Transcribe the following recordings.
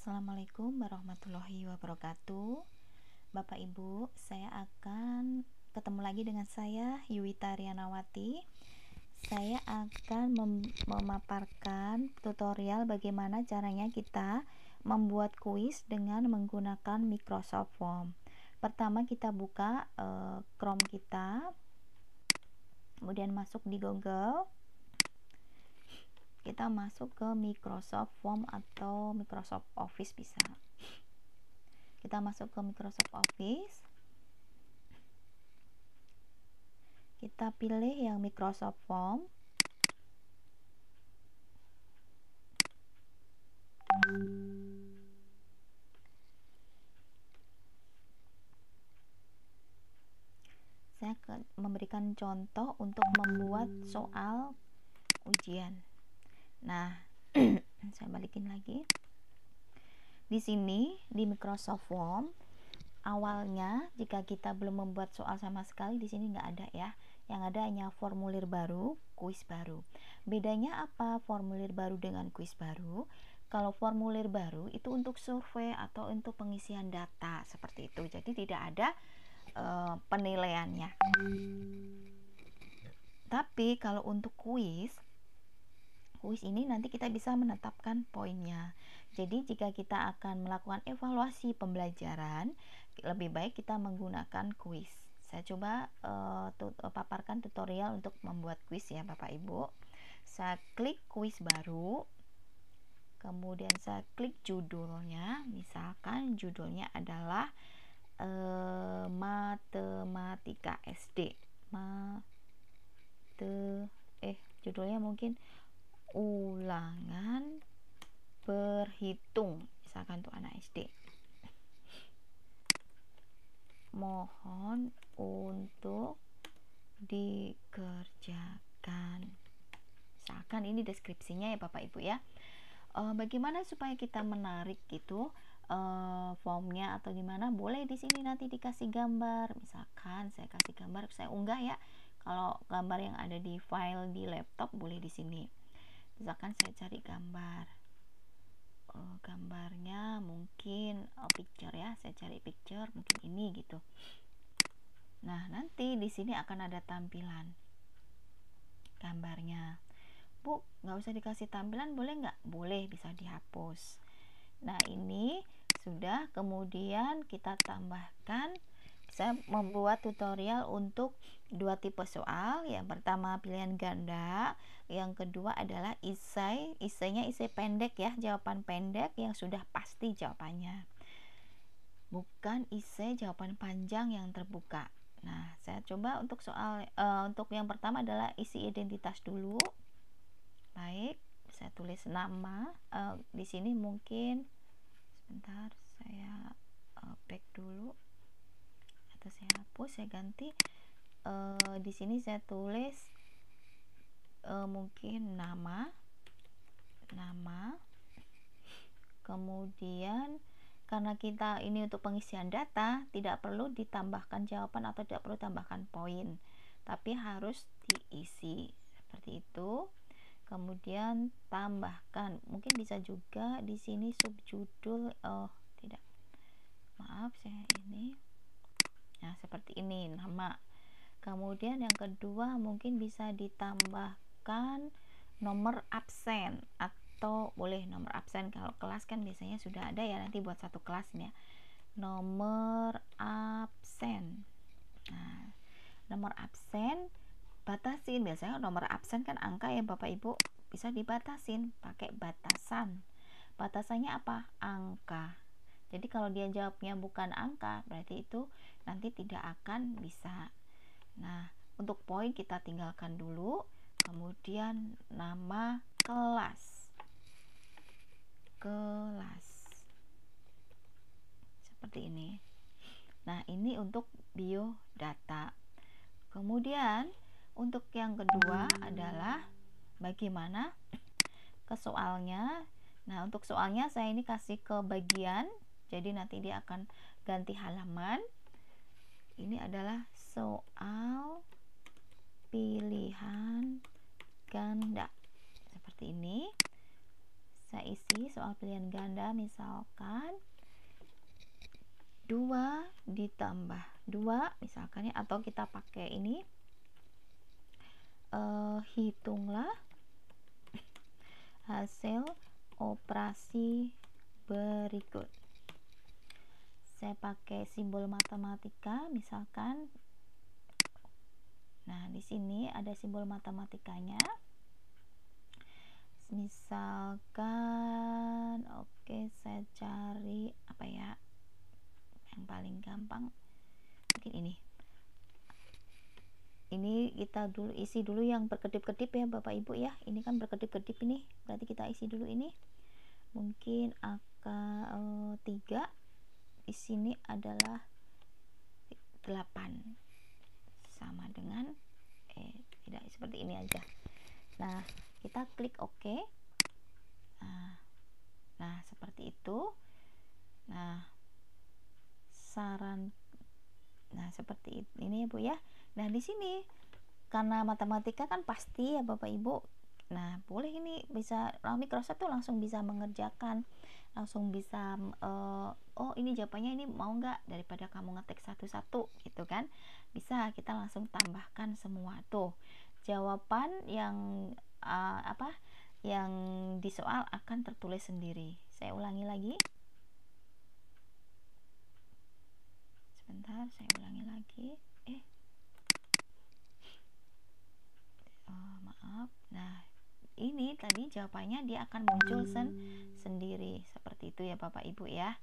Assalamualaikum warahmatullahi wabarakatuh. Bapak Ibu, saya akan ketemu lagi dengan saya Yuwita Rianawati. Saya akan memaparkan tutorial bagaimana caranya kita membuat kuis dengan menggunakan Microsoft Form. Pertama kita buka Chrome kita, kemudian masuk di Google. Kita masuk ke Microsoft Form atau Microsoft Office bisa. Kita masuk ke Microsoft Office. Kita pilih yang Microsoft Form. Saya memberikan contoh untuk membuat soal ujian. Nah, saya balikin lagi. Di sini di Microsoft Form, awalnya jika kita belum membuat soal sama sekali di sini nggak ada ya. Yang ada hanya formulir baru, kuis baru. Bedanya apa formulir baru dengan kuis baru? Kalau formulir baru itu untuk survei atau untuk pengisian data seperti itu. Jadi tidak ada penilaiannya. Tapi kalau untuk kuis ini nanti kita bisa menetapkan poinnya. Jadi jika kita akan melakukan evaluasi pembelajaran, lebih baik kita menggunakan kuis. Saya coba paparkan tutorial untuk membuat kuis ya Bapak Ibu. Saya klik kuis baru, kemudian saya klik judulnya. Misalkan judulnya adalah Matematika SD. Judulnya mungkin ulangan berhitung, misalkan untuk anak SD. Mohon untuk dikerjakan. Misalkan ini deskripsinya ya Bapak Ibu ya. Bagaimana supaya kita menarik gitu formnya atau gimana? Boleh di sini nanti dikasih gambar. Misalkan saya kasih gambar, saya unggah ya. Kalau gambar yang ada di file di laptop boleh di sini. Misalkan saya cari gambar, gambarnya mungkin picture ya, saya cari picture mungkin ini gitu. Nah nanti di sini akan ada tampilan gambarnya. Bu, nggak usah dikasih tampilan boleh nggak? Boleh, bisa dihapus. Nah ini sudah, kemudian kita tambahkan. Saya membuat tutorial untuk dua tipe soal. Yang pertama pilihan ganda, yang kedua adalah esai. Esainya esai pendek ya, jawaban pendek yang sudah pasti jawabannya, bukan esai jawaban panjang yang terbuka. Nah saya coba untuk soal untuk yang pertama adalah isi identitas dulu. Baik, saya tulis nama. Di sini mungkin sebentar, saya back dulu atau saya hapus, saya ganti. Di sini saya tulis mungkin nama, kemudian karena kita ini untuk pengisian data, tidak perlu ditambahkan jawaban atau tidak perlu tambahkan poin, tapi harus diisi seperti itu. Kemudian tambahkan, mungkin bisa juga di sini subjudul, tidak, maaf saya ini. Nah seperti ini nama. Kemudian yang kedua mungkin bisa ditambahkan nomor absen, atau boleh nomor absen. Kalau kelas kan biasanya sudah ada ya, nanti buat satu kelasnya nomor absen. Nah nomor absen batasin, biasanya nomor absen kan angka ya Bapak Ibu, bisa dibatasin pakai batasan. Batasannya apa? Angka. Jadi kalau dia jawabnya bukan angka, berarti itu nanti tidak akan bisa. Nah untuk poin kita tinggalkan dulu. Kemudian nama kelas seperti ini. Nah ini untuk biodata. Kemudian untuk yang kedua adalah bagaimana ke soalnya. Nah untuk soalnya saya ini kasih ke bagian, jadi nanti dia akan ganti halaman. Ini adalah soal pilihan ganda seperti ini. Saya isi lagi soal pilihan ganda, misalkan 2 ditambah 2 misalkan ya, atau kita pakai ini, hitunglah hasil operasi berikut. Saya pakai simbol matematika misalkan. Nah, di sini ada simbol matematikanya. Misalkan saya cari apa ya yang paling gampang, mungkin ini kita dulu isi dulu yang berkedip-kedip ya Bapak Ibu ya. Ini kan berkedip-kedip, ini berarti kita isi dulu ini. Mungkin angka 3 di sini adalah 8 sama dengan tidak, seperti ini aja. Nah, kita klik OK. Nah, seperti itu. Nah, seperti ini ya Bu ya. Nah, di sini karena matematika kan pasti ya Bapak Ibu. Nah, boleh ini bisa Microsoft tuh langsung bisa mengerjakan, langsung bisa oh ini jawabannya ini mau nggak, daripada kamu ngetik satu-satu gitu kan, bisa kita langsung tambahkan semua tuh jawaban yang yang di soal akan tertulis sendiri. Saya ulangi lagi, sebentar, saya ulangi lagi. Maaf. Nah, ini tadi jawabannya dia akan muncul sendiri seperti itu ya Bapak Ibu ya,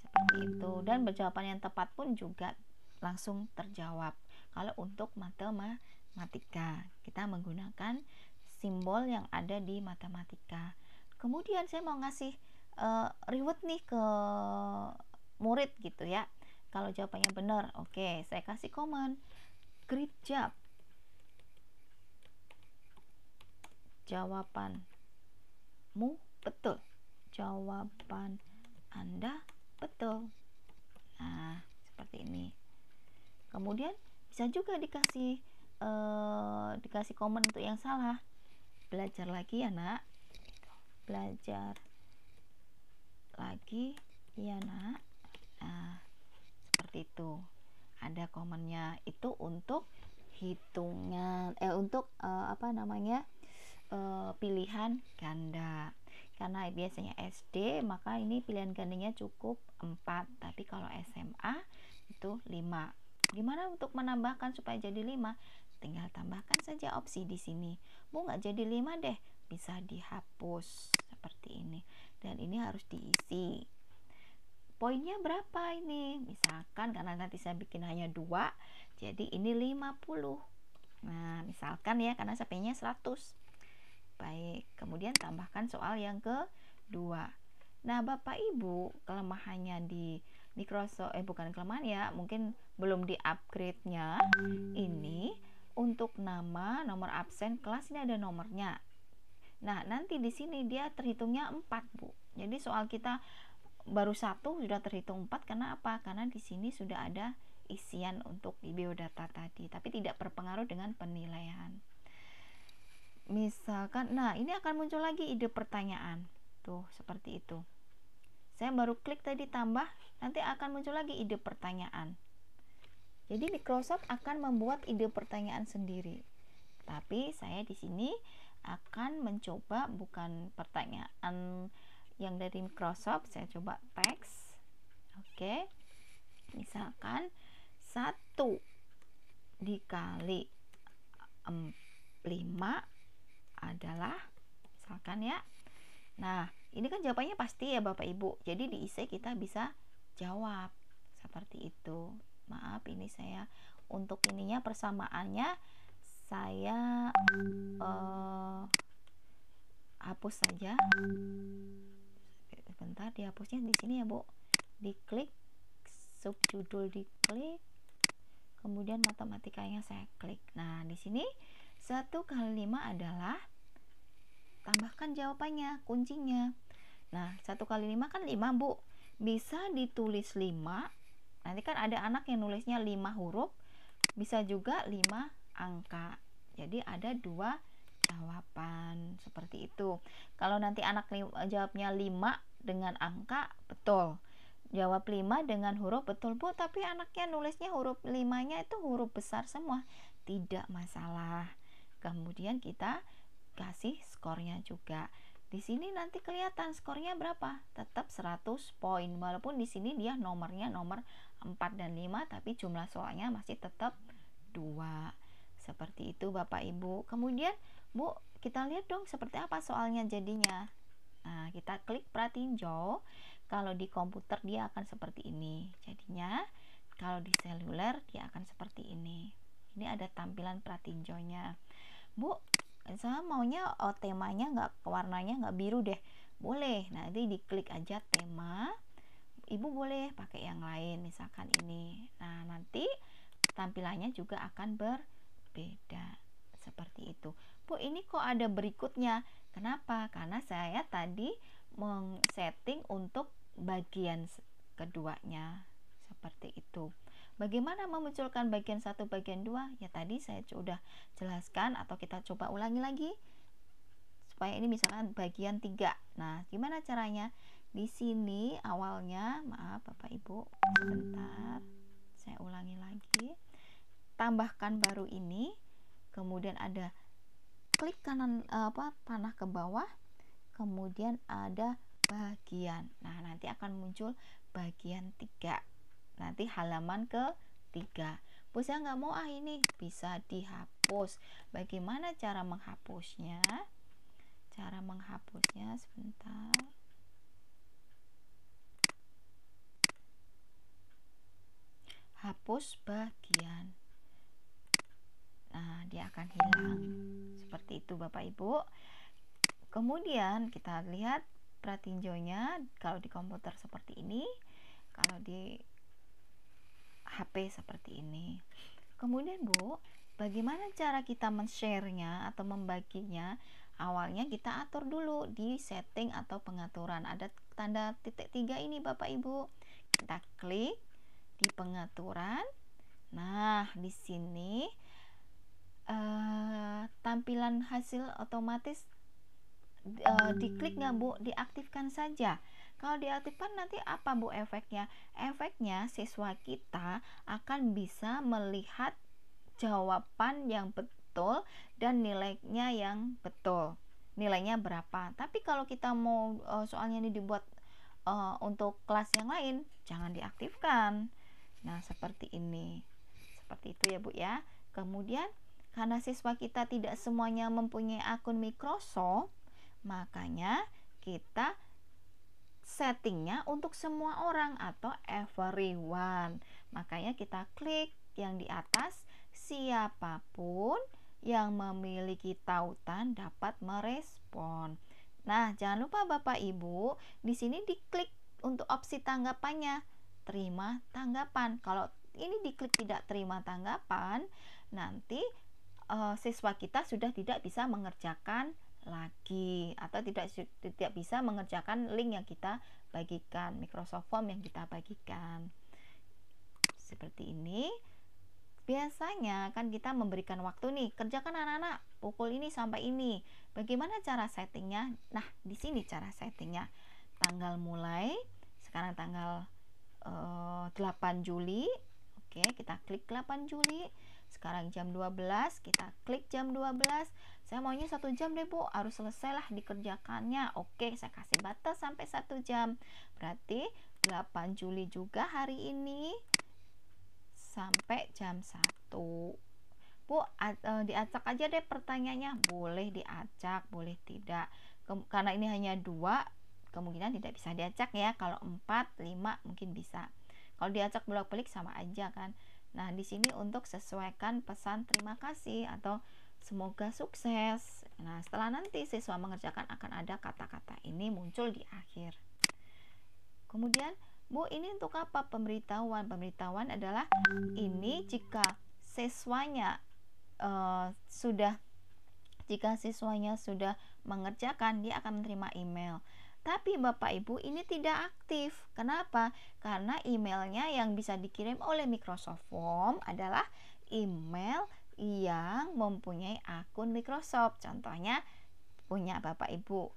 seperti itu. Dan jawaban yang tepat pun juga langsung terjawab. Kalau untuk matematika kita menggunakan simbol yang ada di matematika. Kemudian saya mau ngasih reward nih ke murid gitu ya. Kalau jawabannya benar, oke, saya kasih komen great job, jawabanmu betul, jawaban Anda betul. Nah, seperti ini. Kemudian bisa juga dikasih komen untuk yang salah. Belajar lagi ya nak, belajar lagi ya nak. Nah, seperti itu. Ada komennya itu untuk hitungan untuk pilihan ganda. Karena biasanya SD, maka ini pilihan gandanya cukup 4, tapi kalau SMA itu 5. Gimana untuk menambahkan supaya jadi 5? Tinggal tambahkan saja opsi di sini. Mau nggak jadi 5 deh, bisa dihapus seperti ini. Dan ini harus diisi. Poinnya berapa ini? Misalkan karena nanti saya bikin hanya 2, jadi ini 50. Nah, misalkan ya, karena saya pengennya 100. Baik, kemudian tambahkan soal yang kedua. Nah, Bapak Ibu, kelemahannya di Microsoft, bukan kelemahan ya, mungkin belum di upgrade-nya. Ini untuk nama, nomor absen, kelas ini ada nomornya. Nah, nanti di sini dia terhitungnya 4, Bu. Jadi soal kita baru 1 sudah terhitung 4, karena apa? Karena di sini sudah ada isian untuk biodata tadi, tapi tidak berpengaruh dengan penilaian. Misalkan, nah ini akan muncul lagi ide pertanyaan tuh, seperti itu. Saya baru klik tadi tambah, nanti akan muncul lagi ide pertanyaan. Jadi Microsoft akan membuat ide pertanyaan sendiri, tapi saya di sini akan mencoba bukan pertanyaan yang dari Microsoft, saya coba teks. Oke, misalkan 1 dikali 5 adalah, misalkan ya. Nah, ini kan jawabannya pasti ya Bapak Ibu. Jadi di IC kita bisa jawab seperti itu. Maaf, ini saya untuk ininya persamaannya saya hapus saja. Sebentar, dihapusnya di sini ya Bu. Diklik subjudul, diklik, kemudian matematikanya saya klik. Nah, di sini 1 kali 5 adalah, tambahkan jawabannya, kuncinya. Nah, 1 kali 5 kan 5 Bu, bisa ditulis 5. Nanti kan ada anak yang nulisnya 5 huruf, bisa juga 5 angka. Jadi ada 2 jawaban. Seperti itu. Kalau nanti anak jawabnya 5 dengan angka, betul. Jawab 5 dengan huruf, betul Bu, tapi anaknya nulisnya huruf 5-nya itu huruf besar semua, tidak masalah. Kemudian kita kasih skornya juga. Di sini nanti kelihatan skornya berapa, tetap 100 poin, walaupun di sini dia nomornya nomor 4 dan 5, tapi jumlah soalnya masih tetap 2. Seperti itu Bapak Ibu. Kemudian Bu, kita lihat dong seperti apa soalnya jadinya. Nah, kita klik pratinjo. Kalau di komputer dia akan seperti ini. Jadinya kalau di seluler dia akan seperti ini. Ini ada tampilan pratinjonya. Bu, saya maunya temanya warnanya nggak biru deh. Boleh. Nanti diklik aja tema. Ibu boleh pakai yang lain, misalkan ini. Nah, nanti tampilannya juga akan berbeda. Seperti itu. Bu, ini kok ada berikutnya? Kenapa? Karena saya tadi setting untuk bagian keduanya. Seperti itu. Bagaimana memunculkan bagian 1, bagian 2? Ya tadi saya sudah jelaskan, atau kita coba ulangi lagi. Supaya ini misalkan bagian 3. Nah, gimana caranya? Di sini awalnya, maaf Bapak Ibu, sebentar. Saya ulangi lagi. Tambahkan baru ini. Kemudian ada klik kanan panah ke bawah, kemudian ada bagian. Nah, nanti akan muncul bagian 3. Nanti halaman ke-3. Bu, saya nggak mau ini, bisa dihapus. Bagaimana cara menghapusnya? Cara menghapusnya sebentar. Hapus bagian. Nah, dia akan hilang. Seperti itu Bapak Ibu. Kemudian kita lihat pratinjonya. Kalau di komputer seperti ini, kalau di HP seperti ini. Kemudian Bu, bagaimana cara kita men-share-nya atau membaginya? Awalnya kita atur dulu di setting atau pengaturan. Ada tanda titik 3 ini Bapak Ibu. Kita klik di pengaturan. Nah, di sini tampilan hasil otomatis diklik nggak Bu? Diaktifkan saja. Kalau diaktifkan nanti apa Bu efeknya? Efeknya siswa kita akan bisa melihat jawaban yang betul dan nilainya yang betul. Nilainya berapa. Tapi kalau kita mau soalnya ini dibuat untuk kelas yang lain, jangan diaktifkan. Nah, seperti ini. Seperti itu ya Bu ya. Kemudian karena siswa kita tidak semuanya mempunyai akun Microsoft, makanya kita settingnya untuk semua orang atau everyone. Makanya kita klik yang di atas, siapapun yang memiliki tautan dapat merespon. Nah, jangan lupa Bapak Ibu, di sini diklik untuk opsi tanggapannya, terima tanggapan. Kalau ini diklik tidak terima tanggapan, nanti siswa kita sudah tidak bisa mengerjakan lagi, atau tidak bisa mengerjakan link yang kita bagikan, Microsoft Form yang kita bagikan. Seperti ini. Biasanya kan kita memberikan waktu nih, kerjakan anak-anak pukul ini sampai ini. Bagaimana cara settingnya? Nah, di sini cara settingnya. Tanggal mulai, sekarang tanggal 8 Juli. Oke, kita klik 8 Juli. Sekarang jam 12, kita klik jam 12. Saya maunya 1 jam deh Bu, harus selesai lah dikerjakannya. Oke, saya kasih batas sampai 1 jam. Berarti 8 Juli juga hari ini sampai jam 1. Bu, diacak aja deh pertanyaannya. Boleh diacak, boleh tidak. Karena ini hanya 2, kemungkinan tidak bisa diacak ya. Kalau 4, 5 mungkin bisa. Kalau diacak bolak-balik sama aja kan. Nah, di sini untuk sesuaikan pesan terima kasih atau semoga sukses. Nah, setelah nanti siswa mengerjakan akan ada kata-kata ini muncul di akhir. Kemudian, Bu, ini untuk apa? Pemberitahuan. Pemberitahuan adalah ini jika siswanya sudah mengerjakan, dia akan menerima email. Tapi Bapak Ibu ini tidak aktif. Kenapa? Karena emailnya yang bisa dikirim oleh Microsoft Form adalah email yang mempunyai akun Microsoft. Contohnya punya Bapak Ibu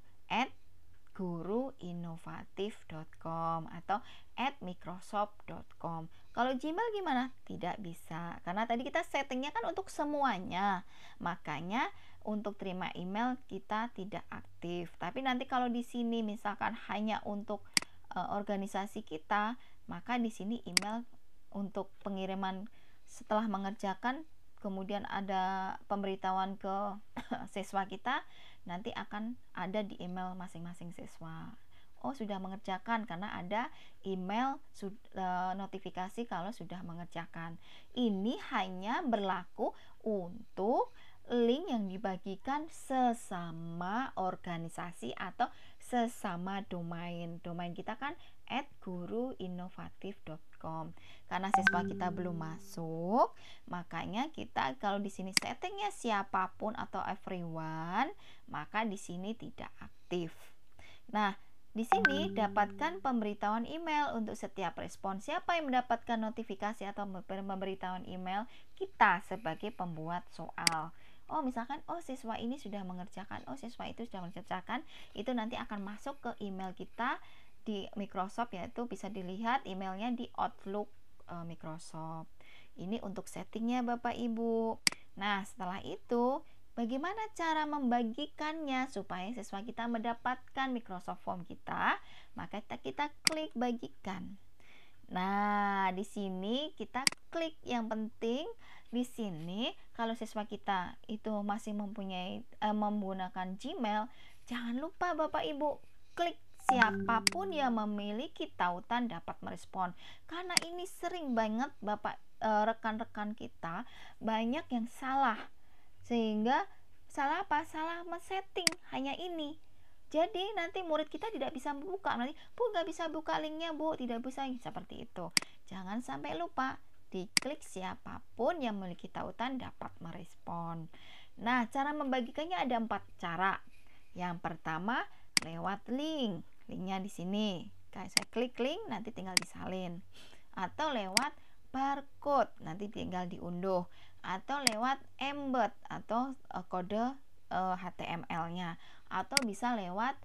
@guruinovatif.com atau @microsoft.com. Kalau Gmail gimana? Tidak bisa, karena tadi kita settingnya kan untuk semuanya, makanya untuk terima email kita tidak aktif. Tapi nanti kalau di sini misalkan hanya untuk organisasi kita, maka di sini email untuk pengiriman setelah mengerjakan, kemudian ada pemberitahuan ke siswa kita, nanti akan ada di email masing-masing siswa. Oh, sudah mengerjakan, karena ada email notifikasi kalau sudah mengerjakan. Ini hanya berlaku untuk link yang dibagikan sesama organisasi atau sesama domain. Domain kita kan @guruinovatif.com. Karena siswa kita belum masuk, makanya kita kalau di sini settingnya siapapun atau everyone, maka di sini tidak aktif. Nah, di sini dapatkan pemberitahuan email untuk setiap respon. Siapa yang mendapatkan notifikasi atau pemberitahuan email? Kita sebagai pembuat soal. Oh, misalkan, oh siswa ini sudah mengerjakan, oh siswa itu sudah mengerjakan, itu nanti akan masuk ke email kita di Microsoft, yaitu bisa dilihat emailnya di Outlook Microsoft. Ini untuk settingnya Bapak Ibu. Nah, setelah itu bagaimana cara membagikannya supaya siswa kita mendapatkan Microsoft Form kita? Maka kita klik bagikan. Nah, di sini kita klik yang penting. Di sini kalau siswa kita itu masih menggunakan Gmail, jangan lupa Bapak Ibu klik siapapun yang memiliki tautan dapat merespon. Karena ini sering banget rekan-rekan kita banyak yang salah. Sehingga salah apa? Salah men-setting hanya ini. Jadi nanti murid kita tidak bisa buka, nanti Bu nggak bisa buka linknya Bu, tidak bisa, seperti itu. Jangan sampai lupa diklik siapapun yang memiliki tautan dapat merespon. Nah, cara membagikannya ada 4 cara. Yang pertama lewat link, linknya di sini. Kayak saya klik link, nanti tinggal disalin. Atau lewat barcode, nanti tinggal diunduh. Atau lewat embed atau kode HTML-nya, atau bisa lewat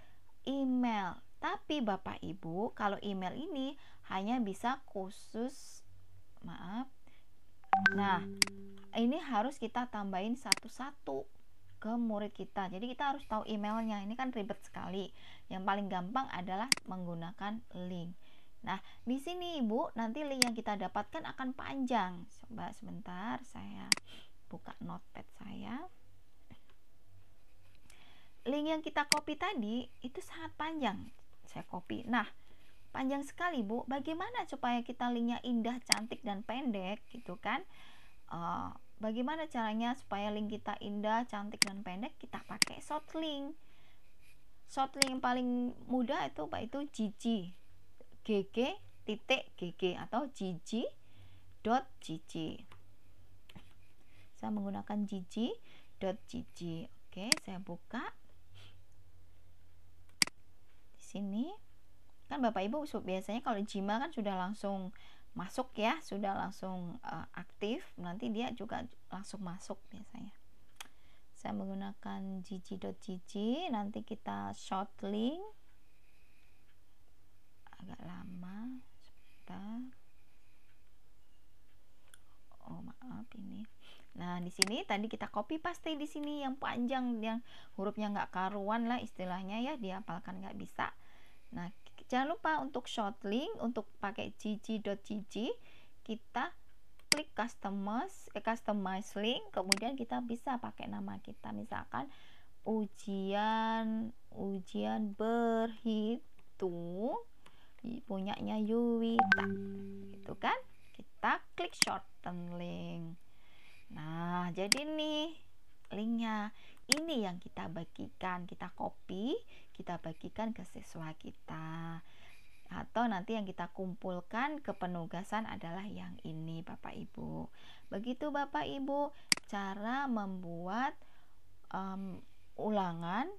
email. Tapi Bapak Ibu, kalau email ini hanya bisa khusus, nah ini harus kita tambahin satu-satu ke murid kita. Jadi kita harus tahu emailnya. Ini kan ribet sekali. Yang paling gampang adalah menggunakan link. Nah, di sini Ibu, nanti link yang kita dapatkan akan panjang. Coba sebentar, saya buka notepad saya. Link yang kita copy tadi itu sangat panjang. Saya copy. Nah, panjang sekali Bu. Bagaimana supaya kita linknya indah, cantik, dan pendek gitu kan? Bagaimana caranya supaya link kita indah, cantik, dan pendek? Kita pakai short link. Short link yang paling mudah itu gg.gg atau gg.gg. Saya menggunakan gg.gg. Oke, saya buka. Sini kan Bapak Ibu biasanya kalau Gmail kan sudah langsung masuk ya, sudah langsung aktif, nanti dia juga langsung masuk biasanya. Saya menggunakan gg.gg, nanti kita short link, agak lama sebentar. Oh maaf ini. Nah di sini tadi kita copy paste di sini yang panjang, yang hurufnya nggak karuan lah istilahnya ya, dihafalkan nggak bisa. Nah, jangan lupa untuk short link, untuk pakai gg.gg, kita klik customize link, kemudian kita bisa pakai nama kita, misalkan ujian berhitung punyanya Yuwita, gitu kan? Kita klik shorten link. Nah, jadi nih linknya. Ini yang kita bagikan, kita copy, kita bagikan ke siswa kita. Atau nanti yang kita kumpulkan ke penugasan adalah yang ini Bapak Ibu. Begitu Bapak Ibu cara membuat ulangan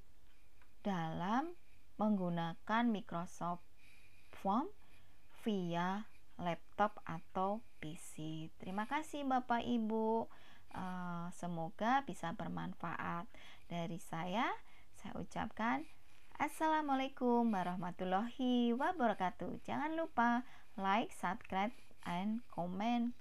dalam menggunakan Microsoft Form via laptop atau PC. Terima kasih Bapak Ibu. Semoga bisa bermanfaat. Dari saya ucapkan Assalamualaikum warahmatullahi wabarakatuh. Jangan lupa like, subscribe, and comment.